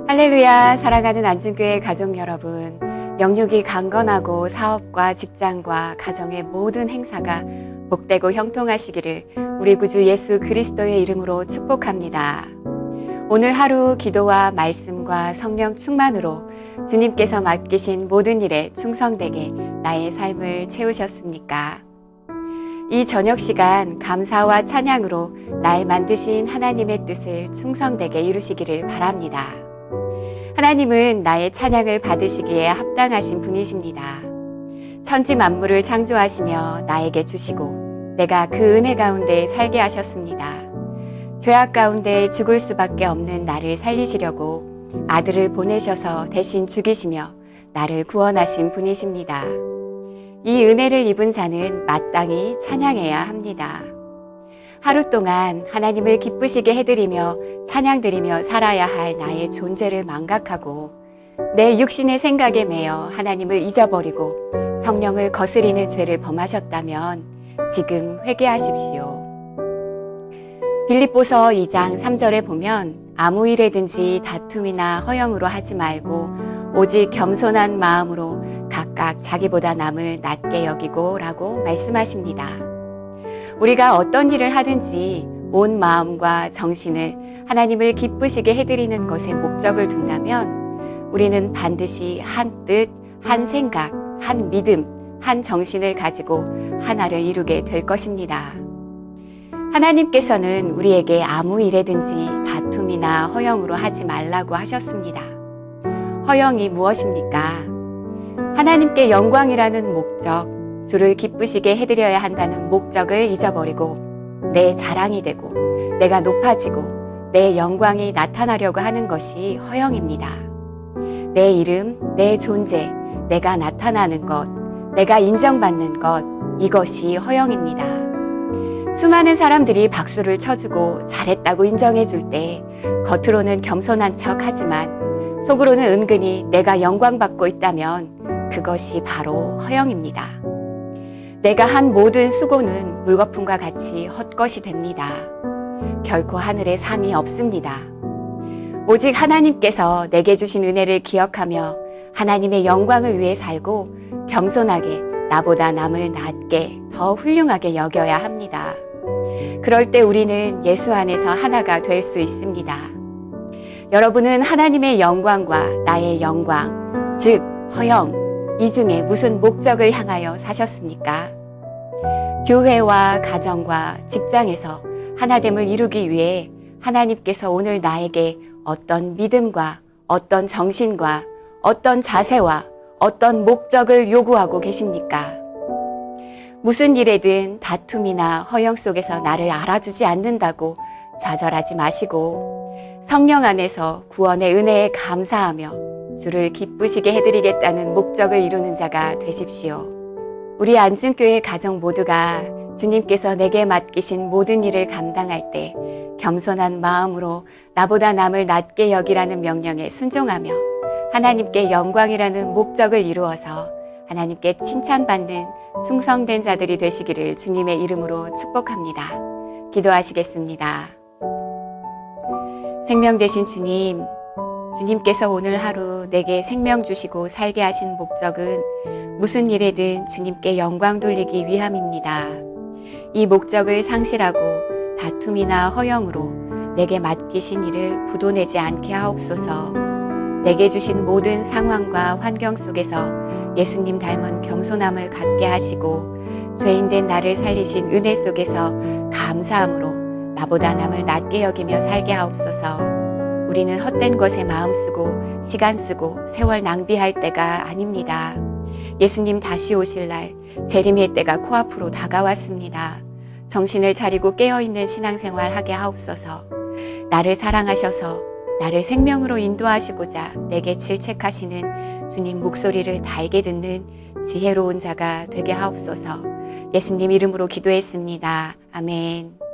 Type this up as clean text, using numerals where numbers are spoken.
할렐루야, 사랑하는 안중교회 가족 여러분, 영육이 강건하고 사업과 직장과 가정의 모든 행사가 복되고 형통하시기를 우리 구주 예수 그리스도의 이름으로 축복합니다. 오늘 하루 기도와 말씀과 성령 충만으로 주님께서 맡기신 모든 일에 충성되게 나의 삶을 채우셨습니까? 이 저녁 시간 감사와 찬양으로 날 만드신 하나님의 뜻을 충성되게 이루시기를 바랍니다. 하나님은 나의 찬양을 받으시기에 합당하신 분이십니다. 천지 만물을 창조하시며 나에게 주시고 내가 그 은혜 가운데 살게 하셨습니다. 죄악 가운데 죽을 수밖에 없는 나를 살리시려고 아들을 보내셔서 대신 죽이시며 나를 구원하신 분이십니다. 이 은혜를 입은 자는 마땅히 찬양해야 합니다. 하루 동안 하나님을 기쁘시게 해드리며 찬양드리며 살아야 할 나의 존재를 망각하고 내 육신의 생각에 매여 하나님을 잊어버리고 성령을 거스리는 죄를 범하셨다면 지금 회개하십시오. 빌립보서 2장 3절에 보면 아무 일에든지 다툼이나 허영으로 하지 말고 오직 겸손한 마음으로 각각 자기보다 남을 낮게 여기고 라고 말씀하십니다. 우리가 어떤 일을 하든지 온 마음과 정신을 하나님을 기쁘시게 해드리는 것에 목적을 둔다면 우리는 반드시 한 뜻, 한 생각, 한 믿음, 한 정신을 가지고 하나를 이루게 될 것입니다. 하나님께서는 우리에게 아무 일에든지 다툼이나 허영으로 하지 말라고 하셨습니다. 허영이 무엇입니까? 하나님께 영광이라는 목적, 주를 기쁘시게 해드려야 한다는 목적을 잊어버리고 내 자랑이 되고 내가 높아지고 내 영광이 나타나려고 하는 것이 허영입니다. 내 이름, 내 존재, 내가 나타나는 것, 내가 인정받는 것, 이것이 허영입니다. 수많은 사람들이 박수를 쳐주고 잘했다고 인정해줄 때 겉으로는 겸손한 척 하지만 속으로는 은근히 내가 영광받고 있다면 그것이 바로 허영입니다. 내가 한 모든 수고는 물거품과 같이 헛것이 됩니다. 결코 하늘에 상이 없습니다. 오직 하나님께서 내게 주신 은혜를 기억하며 하나님의 영광을 위해 살고 겸손하게 나보다 남을 낮게 더 훌륭하게 여겨야 합니다. 그럴 때 우리는 예수 안에서 하나가 될 수 있습니다. 여러분은 하나님의 영광과 나의 영광, 즉 허영, 이 중에 무슨 목적을 향하여 사셨습니까? 교회와 가정과 직장에서 하나됨을 이루기 위해 하나님께서 오늘 나에게 어떤 믿음과 어떤 정신과 어떤 자세와 어떤 목적을 요구하고 계십니까? 무슨 일에든 다툼이나 허영 속에서 나를 알아주지 않는다고 좌절하지 마시고 성령 안에서 구원의 은혜에 감사하며 주를 기쁘시게 해드리겠다는 목적을 이루는 자가 되십시오. 우리 안중교회 가정 모두가 주님께서 내게 맡기신 모든 일을 감당할 때 겸손한 마음으로 나보다 남을 낮게 여기라는 명령에 순종하며 하나님께 영광이라는 목적을 이루어서 하나님께 칭찬받는 충성된 자들이 되시기를 주님의 이름으로 축복합니다. 기도하시겠습니다. 생명 되신 주님, 주님께서 오늘 하루 내게 생명 주시고 살게 하신 목적은 무슨 일에든 주님께 영광 돌리기 위함입니다. 이 목적을 상실하고 다툼이나 허영으로 내게 맡기신 일을 부도내지 않게 하옵소서. 내게 주신 모든 상황과 환경 속에서 예수님 닮은 겸손함을 갖게 하시고 죄인된 나를 살리신 은혜 속에서 감사함으로 나보다 남을 낮게 여기며 살게 하옵소서. 우리는 헛된 것에 마음 쓰고 시간 쓰고 세월 낭비할 때가 아닙니다. 예수님 다시 오실 날 재림의 때가 코앞으로 다가왔습니다. 정신을 차리고 깨어있는 신앙생활 하게 하옵소서. 나를 사랑하셔서 나를 생명으로 인도하시고자 내게 질책하시는 주님 목소리를 달게 듣는 지혜로운 자가 되게 하옵소서. 예수님 이름으로 기도했습니다. 아멘.